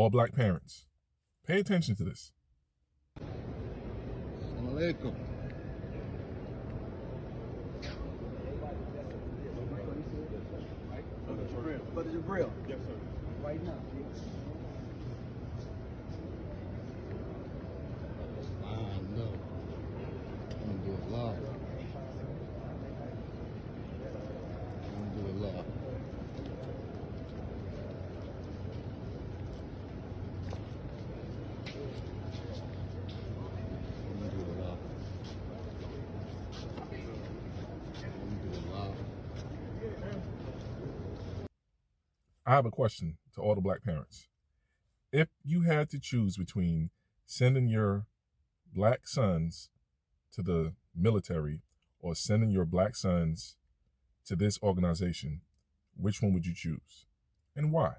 all black parents, pay attention to this. Assalamu alaikum. Brother Jabril. Yes, sir. Right now. No. I'm gonna do it live. I'm gonna do it live. I'm gonna do it live. I'm gonna do it live. I have a question to all the black parents. If you had to choose between sending your black sons to the military or sending your black sons to this organization, which one would you choose and why?